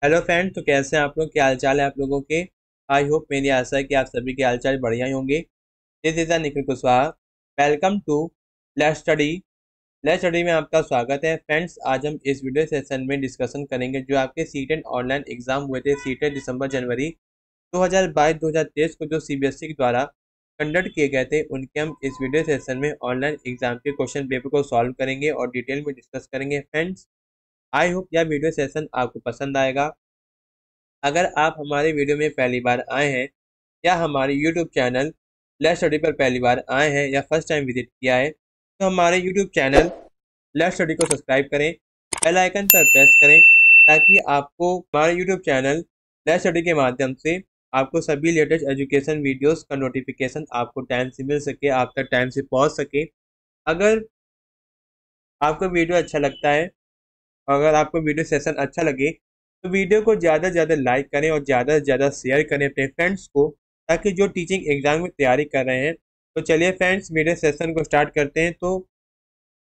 Hello friend, तो कैसे हैं आप लोग? क्या हाल चाल है आप लोगों के? आई होप, मेरी आशा है कि आप सभी के हाल चाल बढ़िया ही होंगे। This is Nikhil Kushwaha. Welcome to let's study. Let's study में आपका स्वागत है फ्रेंड्स। आज हम इस वीडियो सेशन में डिस्कशन करेंगे जो आपके सीटेट ऑनलाइन एग्जाम हुए थे, सीटेट दिसंबर जनवरी 2022-2023 को जो सीबीएसई के द्वारा कंडक्ट किए गए थे, उनके हम इस वीडियो सेशन में ऑनलाइन एग्जाम के क्वेश्चन पेपर को सॉल्व करेंगे और डिटेल में डिस्कस करेंगे फ्रेंड्स। आई होप यह वीडियो सेशन आपको पसंद आएगा। अगर आप हमारे वीडियो में पहली बार आए हैं या हमारे यूट्यूब चैनल लेट्स स्टडी पर पहली बार आए हैं या फर्स्ट टाइम विजिट किया है, तो हमारे यूट्यूब चैनल लेट्स स्टडी को सब्सक्राइब करें, बेल आइकन पर प्रेस करें, ताकि आपको हमारे यूट्यूब चैनल लेट्स स्टडी के माध्यम से आपको सभी लेटेस्ट एजुकेशन वीडियोस का नोटिफिकेशन आपको टाइम से मिल सके, आप तक टाइम से पहुंच सके। अगर आपको वीडियो अच्छा लगता है, अगर आपको वीडियो सेशन अच्छा लगे, तो वीडियो को ज़्यादा से ज़्यादा लाइक करें और ज़्यादा से ज़्यादा शेयर करें अपने फ्रेंड्स को, ताकि जो टीचिंग एग्जाम में तैयारी कर रहे हैं। तो चलिए फ्रेंड्स, वीडियो सेशन को स्टार्ट करते हैं। तो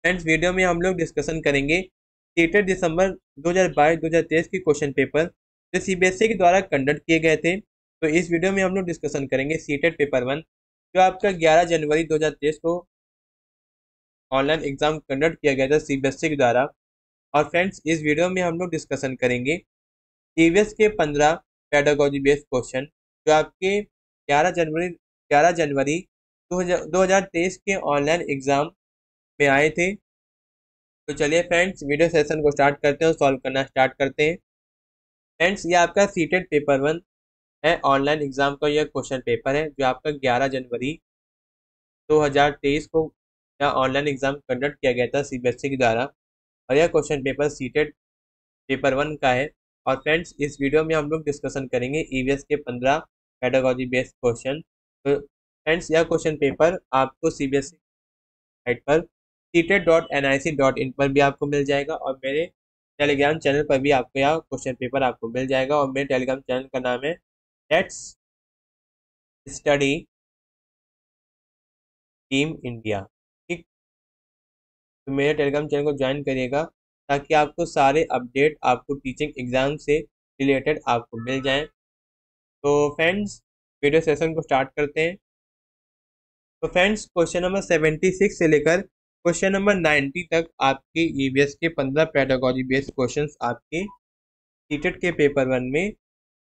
फ्रेंड्स, वीडियो में हम लोग डिस्कशन करेंगे सीटेट दिसंबर 2022-2023 की क्वेश्चन पेपर जो सीबीएसई के द्वारा कंडक्ट किए गए थे। तो इस वीडियो में हम लोग डिस्कशन करेंगे सीटेट पेपर 1 जो आपका 11 जनवरी 2023 को ऑनलाइन एग्जाम कंडक्ट किया गया था सीबीएसई के द्वारा। और फ्रेंड्स, इस वीडियो में हम लोग डिस्कशन करेंगे ईवीएस के 15 पेडागोजी बेस्ड क्वेश्चन जो आपके 11 जनवरी 2023 के ऑनलाइन एग्जाम में आए थे। तो चलिए फ्रेंड्स, वीडियो सेशन को स्टार्ट करते हैं और सॉल्व करना स्टार्ट करते हैं। फ्रेंड्स, ये आपका सीटेट पेपर 1 है, ऑनलाइन एग्जाम का यह क्वेश्चन पेपर है जो आपका 11 जनवरी 2023 को यह ऑनलाइन एग्जाम कंडक्ट किया गया था सीबीएसई के द्वारा। और यह क्वेश्चन पेपर सीटेट पेपर 1 का है। और फ्रेंड्स, इस वीडियो में हम लोग डिस्कशन करेंगे ईवीएस के 15 पेडागोजी बेस्ड क्वेश्चन। तो फ्रेंड्स, यह क्वेश्चन पेपर आपको सीबीएसई साइट पर seated.nic.in पर भी आपको मिल जाएगा और मेरे टेलीग्राम चैनल पर भी आपको यह क्वेश्चन पेपर आपको मिल जाएगा। और मेरे टेलीग्राम चैनल का नाम है लेट्स स्टडी टीम इंडिया। ठीक, तो मेरे टेलीग्राम चैनल को ज्वाइन करिएगा ताकि आपको सारे अपडेट आपको टीचिंग एग्जाम से रिलेटेड आपको मिल जाएं। तो फ्रेंड्स, वीडियो सेशन को स्टार्ट करते हैं। तो फ्रेंड्स, क्वेश्चन नंबर 76 से लेकर क्वेश्चन नंबर 90 तक आपके ईवीएस के 15 पेडागोजी बेस्ड क्वेश्चंस आपके सीटेट के पेपर 1 में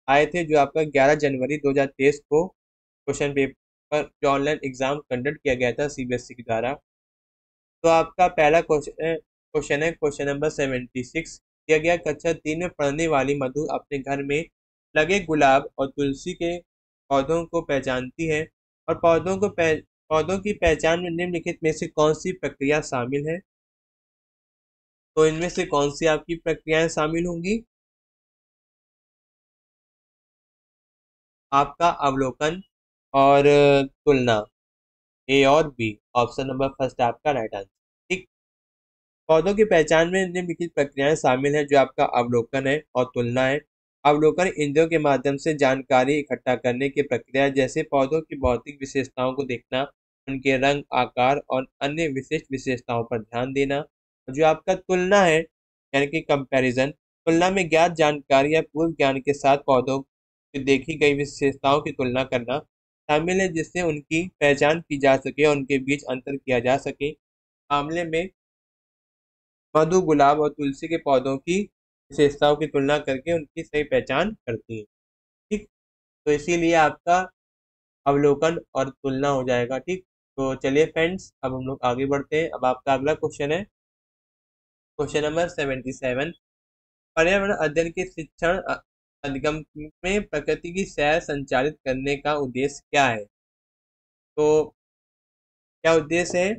आए थे जो आपका 11 जनवरी 2023 को क्वेश्चन पेपर जो ऑनलाइन एग्जाम कंडक्ट किया गया था सीबीएसई के द्वारा। तो आपका पहला क्वेश्चन है क्वेश्चन नंबर 76। दिया गया कक्षा 3 में पढ़ने वाली मधु अपने घर में लगे गुलाब और तुलसी के पौधों को पहचानती है और पौधों की पहचान में निम्नलिखित में से कौन सी प्रक्रिया शामिल है? तो इनमें से कौन सी आपकी प्रक्रियाएं शामिल होंगी? आपका अवलोकन और तुलना, ए और बी। ऑप्शन नंबर फर्स्ट आपका राइट आंसर। ठीक, पौधों की पहचान में निम्नलिखित प्रक्रियाएं शामिल हैं जो आपका अवलोकन है और तुलना है। अवलोकन इंद्रियों के माध्यम से जानकारी इकट्ठा करने की प्रक्रिया है, जैसे पौधों की भौतिक विशेषताओं को देखना, उनके रंग, आकार और अन्य विशिष्ट विशेषताओं पर ध्यान देना। और जो आपका तुलना है यानी कि कंपैरिजन, तुलना में ज्ञात जानकारी या पूर्व ज्ञान के साथ पौधों की देखी गई विशेषताओं की तुलना करना शामिल है, जिससे उनकी पहचान की जा सके और उनके बीच अंतर किया जा सके। मामले में मधु गुलाब और तुलसी के पौधों की विशेषताओं की तुलना करके उनकी सही पहचान करती है। ठीक, तो इसीलिए आपका अवलोकन और तुलना हो जाएगा। ठीक, तो चलिए फ्रेंड्स, अब हम लोग आगे बढ़ते हैं। अब आपका अगला क्वेश्चन है क्वेश्चन नंबर 77। पर्यावरण अध्ययन के शिक्षण अधिगम में प्रकृति की सैर संचालित करने का उद्देश्य क्या है? तो क्या उद्देश्य है?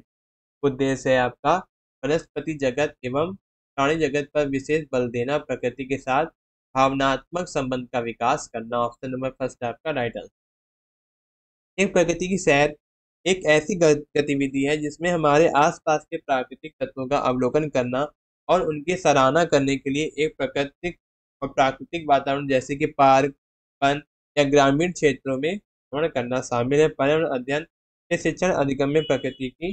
उद्देश्य है आपका वनस्पति जगत एवं प्राणी जगत पर विशेष बल देना, प्रकृति के साथ भावनात्मक संबंध का विकास करना। ऑप्शन नंबर फर्स्ट आपका राइट आंसर। एक प्रकृति की सैर एक ऐसी गतिविधि है जिसमें हमारे आसपास के प्राकृतिक तत्वों का अवलोकन करना और उनकी सराहना करने के लिए एक प्राकृतिक और प्राकृतिक वातावरण जैसे कि पार्क, वन या ग्रामीण क्षेत्रों में भ्रमण करना शामिल है। पर्यावरण अध्ययन के शिक्षण अधिगम में प्रकृति की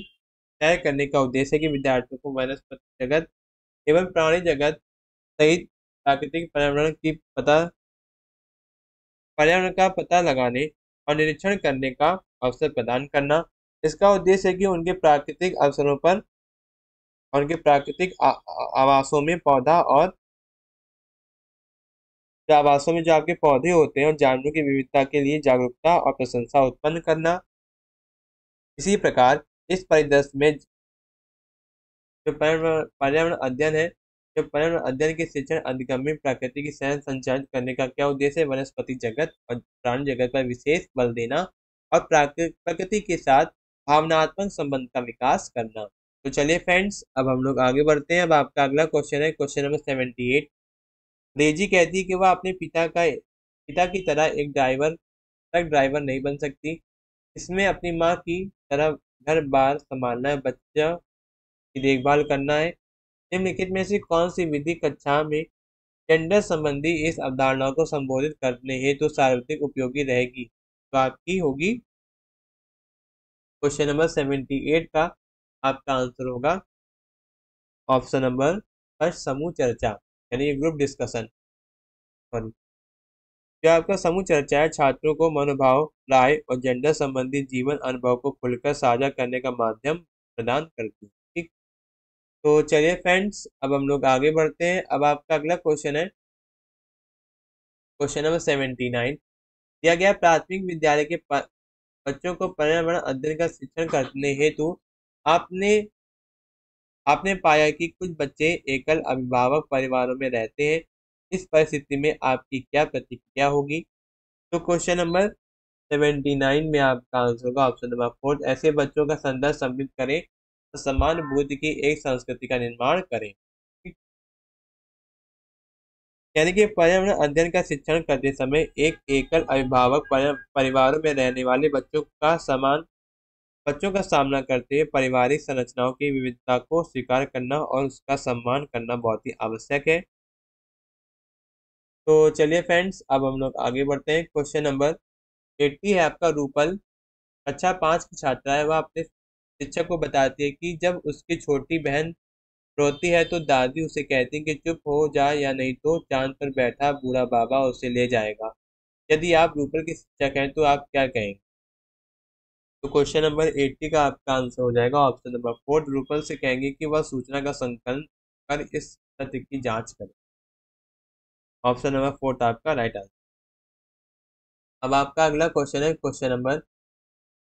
तय करने का उद्देश्य है कि विद्यार्थियों को वनस्पति जगत एवं प्राणी जगत सहित प्राकृतिक पर्यावरण का पता लगाने और निरीक्षण करने का अवसर प्रदान करना। इसका उद्देश्य है कि उनके प्राकृतिक अवसरों पर और उनके प्राकृतिक आवासों में पौधा और आवासों में जो आपके पौधे होते हैं और जानवरों की विविधता के लिए जागरूकता और प्रशंसा उत्पन्न करना। इसी प्रकार इस परिदृश्य में जो पर्यावरण अध्ययन है, जो पर्यावरण अध्ययन के शिक्षण अधिगम में प्रकृति की सहन संचालित करने का क्या उद्देश्य है? वनस्पति जगत और प्राणी जगत पर विशेष बल देना और प्रकृति के साथ भावनात्मक संबंध का विकास करना। तो चलिए फ्रेंड्स, अब हम लोग आगे बढ़ते हैं। अब आपका अगला क्वेश्चन है क्वेश्चन नंबर 78। डेजी कहती है कि वह अपने पिता की तरह एक ट्रक ड्राइवर नहीं बन सकती। इसमें अपनी माँ की तरह घर बार संभालना है, बच्चा की देखभाल करना है। निम्नलिखित में से कौन सी विधि कक्षा में जेंडर संबंधी इस अवधारणा को संबोधित करने हेतु सर्वाधिक उपयोगी रहेगी? तो आपकी होगी क्वेश्चन नंबर 78 का आपका आंसर होगा ऑप्शन नंबर फर्स्ट, समूह चर्चा, यानी ग्रुप डिस्कशन। सॉरी, जो आपका समूह चर्चा है छात्रों को मनोभाव, राय और जेंडर संबंधी जीवन अनुभव को खुलकर साझा करने का माध्यम प्रदान करती है। ठीक, तो चलिए फ्रेंड्स, अब हम लोग आगे बढ़ते हैं। अब आपका अगला क्वेश्चन है क्वेश्चन नंबर 79। दिया गया प्राथमिक विद्यालय के बच्चों को पर्यावरण अध्ययन का शिक्षण करने हेतु आपने आपने पाया कि कुछ बच्चे एकल अभिभावक परिवारों में रहते हैं। इस परिस्थिति में आपकी क्या प्रतिक्रिया होगी? तो क्वेश्चन नंबर 79 में आपका आंसर होगा ऑप्शन नंबर 4, ऐसे बच्चों का संदर्भ सम्मिलित करें और समान बुद्धि की एक संस्कृति का निर्माण करें। यानी कि पर्यावरण अध्ययन का शिक्षण करते समय एक एकल अभिभावक परिवारों में रहने वाले बच्चों का सामना करते हुए पारिवारिक संरचनाओं की विविधता को स्वीकार करना और उसका सम्मान करना बहुत ही आवश्यक है। तो चलिए फ्रेंड्स, अब हम लोग आगे बढ़ते हैं। क्वेश्चन नंबर 80 है आपका रूपल, कक्षा 5 की छात्रा है। वह अपने शिक्षक को बताती है कि जब उसकी छोटी बहन रोती है तो दादी उसे कहती है कि चुप हो जा या नहीं तो चांद पर बैठा बूढ़ा बाबा उसे ले जाएगा। यदि आप रूपल के शिक्षक हैं तो आप क्या कहेंगे? तो क्वेश्चन नंबर 80 का आपका आंसर हो जाएगा ऑप्शन नंबर 4, रूपल से कहेंगे कि वह सूचना का संकलन कर इस तथ्य की जांच करे। ऑप्शन नंबर 4 आपका राइट आंसर। अब आपका अगला क्वेश्चन है क्वेश्चन नंबर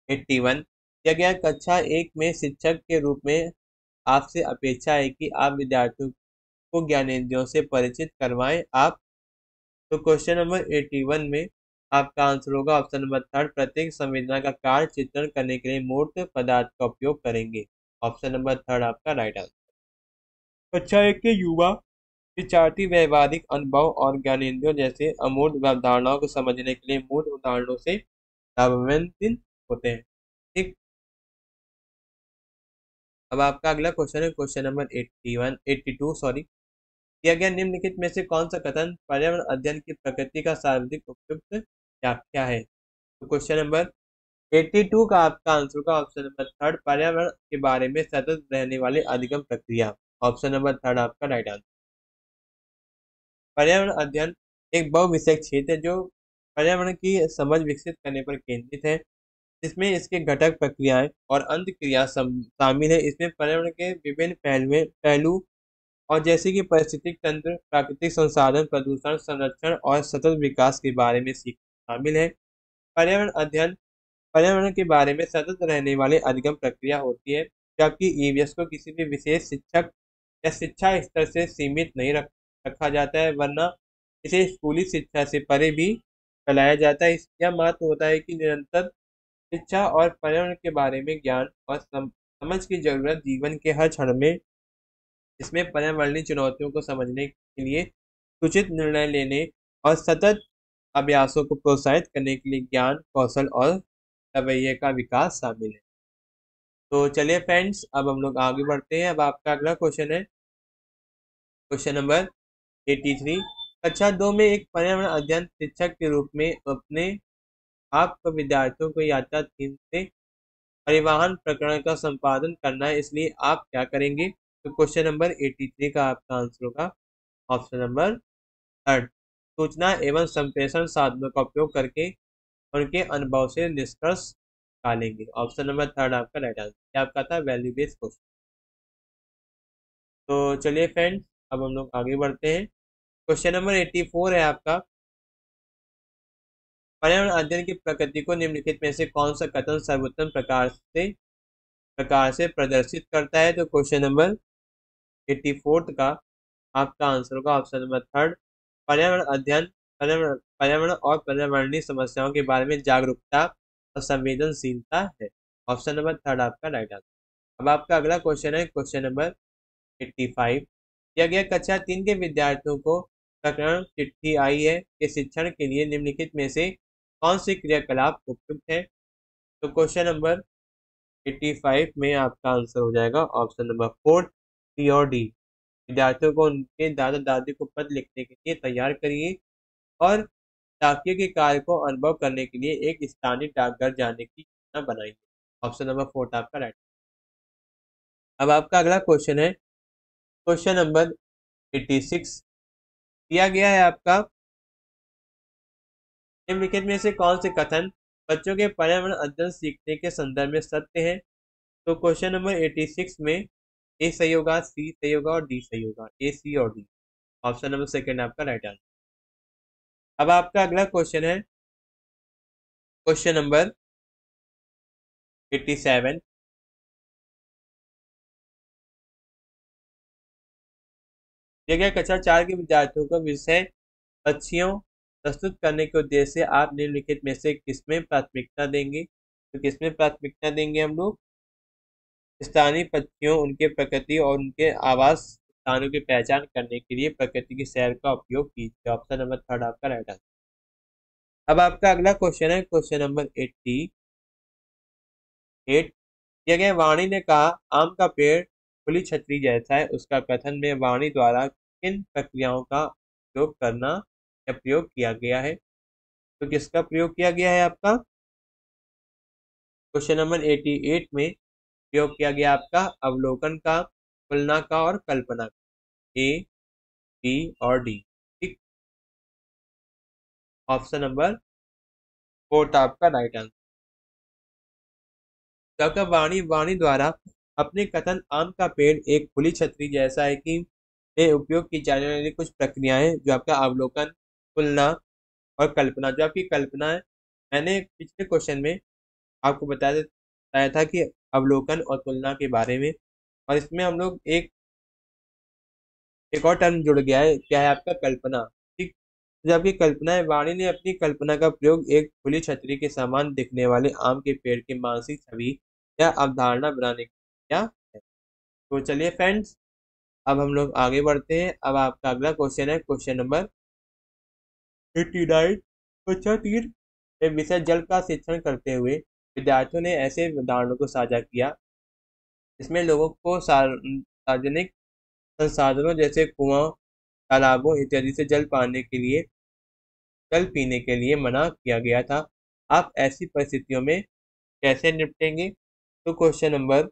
81। दिया गया कक्षा 1 में शिक्षक के रूप में आपसे अपेक्षा है कि आप विद्यार्थियों को ज्ञानेंद्रियों से परिचित करवाएं। आप तो क्वेश्चन नंबर 81 में आपका आंसर होगा ऑप्शन नंबर 3, प्रत्येक संवेदना का कार्य चित्रण करने के लिए मूर्त पदार्थ का उपयोग करेंगे। ऑप्शन नंबर 3 आपका राइट आंसर। कक्षा 1 के युवा विद्यार्थी व्यवहारिक अनुभव और ज्ञानेंद्रियों जैसे अमूर्त अवधारणाओं को समझने के लिए मूल उदाहरणों से लाभान्वित होते हैं। ठीक, अब आपका अगला क्वेश्चन है क्वेश्चन नंबर 82 सॉरी। दिया गया निम्नलिखित में से कौन सा कथन पर्यावरण अध्ययन की प्रकृति का सर्वाधिक उपयुक्त व्याख्या है? तो क्वेश्चन नंबर 82 का आपका आंसर का ऑप्शन नंबर 3, पर्यावरण के बारे में सतत रहने वाले अधिगम प्रक्रिया। ऑप्शन नंबर 3 आपका राइट आंसर। पर्यावरण अध्ययन एक बहुविषयक क्षेत्र है जो पर्यावरण की समझ विकसित करने पर केंद्रित है। इसमें इसके घटक, प्रक्रियाएं और अंत क्रिया शामिल है। इसमें पर्यावरण के विभिन्न पहलू और जैसे कि पारिस्थितिक तंत्र, प्राकृतिक संसाधन, प्रदूषण, संरक्षण और सतत विकास के बारे में सीखना शामिल है। पर्यावरण अध्ययन पर्यावरण के बारे में सतत रहने वाले अधिगम प्रक्रिया होती है, जबकि ईवीएस को किसी भी विशेष शिक्षक या शिक्षा स्तर से सीमित नहीं रखा जाता है, वरना इसे स्कूली शिक्षा से परे भी फैलाया जाता है। यह महत्व होता है कि निरंतर शिक्षा और पर्यावरण के बारे में ज्ञान और समझ की जरूरत जीवन के हर क्षण में। इसमें पर्यावरणीय चुनौतियों को समझने के लिए उचित निर्णय लेने और सतत अभ्यासों को प्रोत्साहित करने के लिए ज्ञान, कौशल और रवैये का विकास शामिल है। तो चलिए फ्रेंड्स, अब हम लोग आगे बढ़ते हैं। अब आपका अगला क्वेश्चन है क्वेश्चन नंबर 83। कक्षा 2 में एक पर्यावरण अध्ययन शिक्षक के रूप में अपने आपको विद्यार्थियों को यात्रा थीम से परिवहन प्रकरण का संपादन करना है, इसलिए आप क्या करेंगे? तो क्वेश्चन नंबर 83 का आपका आंसर होगा ऑप्शन नंबर थर्ड, सूचना एवं संप्रेषण साधनों का उपयोग करके उनके अनुभव से निष्कर्ष निकालेंगे। ऑप्शन नंबर थर्ड आपका राइट आंसर। क्या आपका था? Value based question. तो चलिए फ्रेंड्स, अब हम लोग आगे बढ़ते हैं। क्वेश्चन नंबर 84 है आपका, पर्यावरण अध्ययन की प्रकृति को निम्नलिखित में से कौन सा कथन सर्वोत्तम प्रकार से प्रदर्शित करता है? तो क्वेश्चन नंबर 84 का आपका आंसर होगा ऑप्शन नंबर थर्ड, पर्यावरण अध्ययन पर्यावरण और पर्यावरणीय समस्याओं के बारे में जागरूकता और संवेदनशीलता है। ऑप्शन नंबर थर्ड आपका राइट आंसर। अब आपका अगला क्वेश्चन है क्वेश्चन नंबर 85। दिया गया कक्षा 3 के विद्यार्थियों को प्रकरण चिट्ठी आई है के शिक्षण के लिए निम्नलिखित में से कौन सी क्रियाकलाप उपयुक्त है? तो क्वेश्चन नंबर 85 में आपका आंसर हो जाएगा ऑप्शन नंबर फोर, सी और डी। विद्यार्थियों को उनके दादा दादी को पत्र लिखने के लिए तैयार करिए और डाकिये के कार्य को अनुभव करने के लिए एक स्थानीय डाकघर जाने की योजना बनाइए। ऑप्शन नंबर फोर्थ आपका राइट। अब आपका अगला क्वेश्चन है क्वेश्चन नंबर 86। दिया गया है आपका, निम्नलिखित में से कौन से कथन बच्चों के पर्यावरण अध्ययन सीखने के संदर्भ में सत्य है? तो क्वेश्चन नंबर 86 में ए सही होगा, सी सही होगा और डी सही होगा। ए, सी और डी। ऑप्शन नंबर सेकंड आपका राइट आंसर। अब आपका अगला क्वेश्चन है क्वेश्चन नंबर 87। दिया गया कक्षा 4 के विद्यार्थियों का विषय पक्षियों प्रस्तुत करने के उद्देश्य से आप निम्नलिखित में से किसमें प्राथमिकता देंगे? तो किसमें प्राथमिकता देंगे हम लोग? स्थानीय पक्षियों, उनके प्रकृति और उनके आवास स्थानों की पहचान करने के लिए प्रकृति की सैर का उपयोग कीजिए। ऑप्शन नंबर थर्ड आपका राइट आंसर। अब आपका अगला क्वेश्चन है क्वेश्चन नंबर 88। दिया गया वाणी ने कहा आम का पेड़ खुली छतरी जैसा है, उसका कथन में वाणी द्वारा किन प्रक्रियाओं का प्रयोग किया गया है? तो किसका प्रयोग किया गया है आपका? क्वेश्चन नंबर 88 में प्रयोग किया गया आपका अवलोकन का, तुलना का और कल्पना का। ए, बी और डी। ठीक, ऑप्शन नंबर फोर्थ आपका राइट आंसर। डॉक्टर वाणी द्वारा अपने कथन आम का पेड़ एक खुली छतरी जैसा है कि में उपयोग की जाने वाली कुछ प्रक्रियाएं जो आपका अवलोकन, तुलना और कल्पना। जो आपकी कल्पना है, मैंने पिछले क्वेश्चन में आपको बताया था कि अवलोकन और तुलना के बारे में, और इसमें हम लोग एक और टर्म जुड़ गया है, क्या है आपका? कल्पना। ठीक, जो आपकी कल्पना है, वाणी ने अपनी कल्पना का प्रयोग एक खुली छतरी के समान दिखने वाले आम के पेड़ की मानसिक छवि या अवधारणा बनाने किया है। तो चलिए फ्रेंड्स, अब हम लोग आगे बढ़ते हैं। अब आपका अगला क्वेश्चन है क्वेश्चन नंबर 89। कक्षा 3 में विषय जल का शिक्षण करते हुए विद्यार्थियों ने ऐसे उदाहरणों को साझा किया जिसमें लोगों को सार्वजनिक संसाधनों जैसे कुआं, तालाबों इत्यादि से जल पीने के लिए मना किया गया था। आप ऐसी परिस्थितियों में कैसे निपटेंगे? तो क्वेश्चन नंबर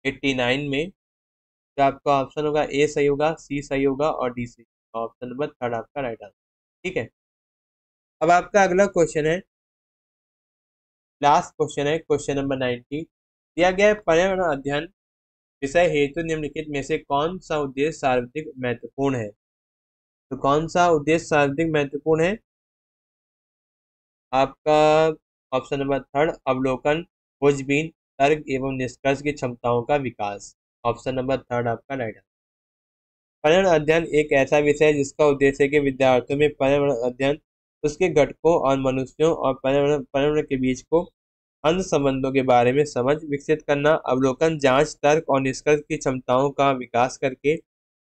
89 में जो आपका ऑप्शन होगा ए सही होगा, सी सही होगा और डी सही होगा। ऑप्शन नंबर थर्ड आपका राइट आंसर। ठीक है, अब आपका अगला क्वेश्चन है, लास्ट क्वेश्चन है क्वेश्चन नंबर 90। दिया गया है पर्यावरण अध्ययन विषय हेतु निम्नलिखित में से कौन सा उद्देश्य सर्वाधिक महत्वपूर्ण है? तो कौन सा उद्देश्य सर्वाधिक महत्वपूर्ण है आपका? ऑप्शन नंबर थर्ड, अवलोकन, खोजबीन, तर्क एवं निष्कर्ष की क्षमताओं का विकास। ऑप्शन नंबर थर्ड आपका राइट आंसर। पर्यावरण अध्ययन एक ऐसा विषय है जिसका उद्देश्य है कि विद्यार्थियों में पर्यावरण अध्ययन, उसके घटकों और मनुष्यों और पर्यावरण के बीच को अंत संबंधों के बारे में समझ विकसित करना। अवलोकन, जांच, तर्क और निष्कर्ष की क्षमताओं का विकास करके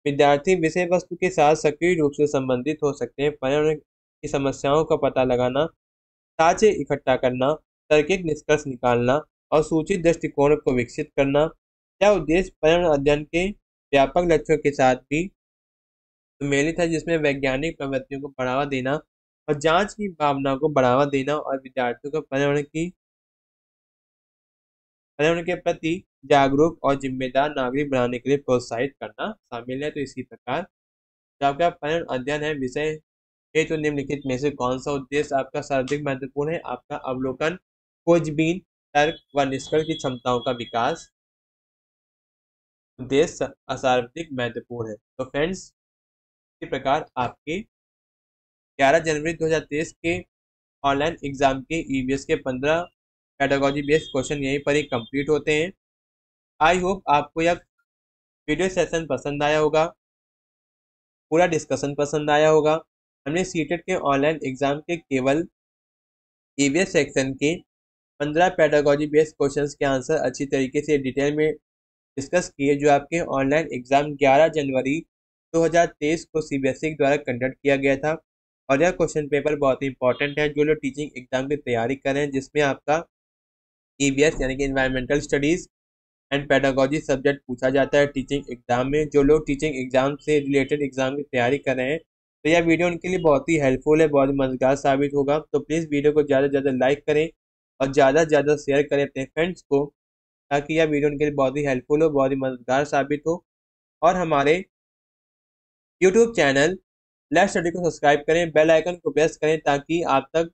विद्यार्थी विषय वस्तु के साथ सक्रिय रूप से संबंधित हो सकते हैं। पर्यावरण की समस्याओं का पता लगाना, साक्ष्य इकट्ठा करना, तार्किक निष्कर्ष निकालना और सूचित दृष्टिकोण को विकसित करना। यह उद्देश्य पर्यावरण अध्ययन के व्यापक लक्ष्यों के साथ भी सम्मिलित है, जिसमें वैज्ञानिक प्रवृत्तियों को बढ़ावा देना और जांच की भावना को बढ़ावा देना और विद्यार्थियों को पर्यावरण के प्रति जागरूक और जिम्मेदार नागरिक बनाने के लिए प्रोत्साहित करना शामिल है। तो इसी प्रकार जो आपका पर्यावरण अध्ययन है विषय हेतु निम्नलिखित में से कौन सा उद्देश्य आपका सर्वाधिक महत्वपूर्ण है? आपका अवलोकन, खोजबीन, तर्क व निष्कर्ष की क्षमताओं का विकास। उद्देश्य सर्वाधिक महत्वपूर्ण है। तो फ्रेंड्स, इसी प्रकार आपके 11 जनवरी 2023 के ऑनलाइन एग्जाम के ईवीएस के 15 पेडागोजी बेस्ड क्वेश्चन यहीं पर ही कंप्लीट होते हैं। आई होप आपको यह वीडियो सेशन पसंद आया होगा, पूरा डिस्कशन पसंद आया होगा। हमने सीटेट के ऑनलाइन एग्जाम के केवल ईवीएस सेक्शन के 15 पेडागोजी बेस्ड क्वेश्चंस के आंसर अच्छी तरीके से डिटेल में डिस्कस किए, जो आपके ऑनलाइन एग्जाम 11 जनवरी 2023 को सीबीएसई द्वारा कंडक्ट किया गया था। और यह क्वेश्चन पेपर बहुत ही इंपॉर्टेंट है जो लोग टीचिंग एग्जाम की तैयारी कर रहे हैं, जिसमें आपका ईवीएस यानी कि environmental studies and pedagogy subject पूछा जाता है टीचिंग एग्जाम में। जो लोग टीचिंग एग्जाम से रिलेटेड एग्जाम की तैयारी कर रहे हैं, तो यह वीडियो उनके लिए बहुत ही हेल्पफुल है, बहुत ही मददगार साबित होगा। तो प्लीज़ वीडियो को ज़्यादा से ज़्यादा लाइक करें और ज़्यादा से ज़्यादा शेयर करें अपने फ्रेंड्स को, ताकि यह वीडियो उनके लिए बहुत ही हेल्पफुल हो, बहुत ही मददगार साबित हो। और हमारे यूट्यूब चैनल लेट्स स्टडी को सब्सक्राइब करें, बेल आइकन को प्रेस करें, ताकि आप तक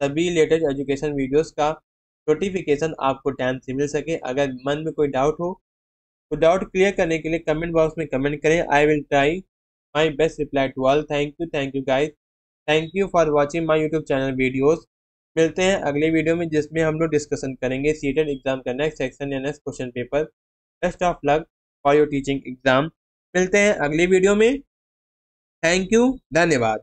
सभी लेटेस्ट एजुकेशन वीडियोस का नोटिफिकेशन आपको टाइम से मिल सके। अगर मन में कोई डाउट हो तो डाउट क्लियर करने के लिए कमेंट बॉक्स में कमेंट करें। I will try my best reply to all. Thank you guys, thank you for watching my YouTube channel videos. मिलते हैं अगले वीडियो में, जिसमें हम लोग डिस्कशन करेंगे सीटेट एग्जाम का नेक्स्ट सेक्शन या next question paper. Best of luck for your teaching exam. मिलते हैं अगली वीडियो में। थैंक यू, धन्यवाद।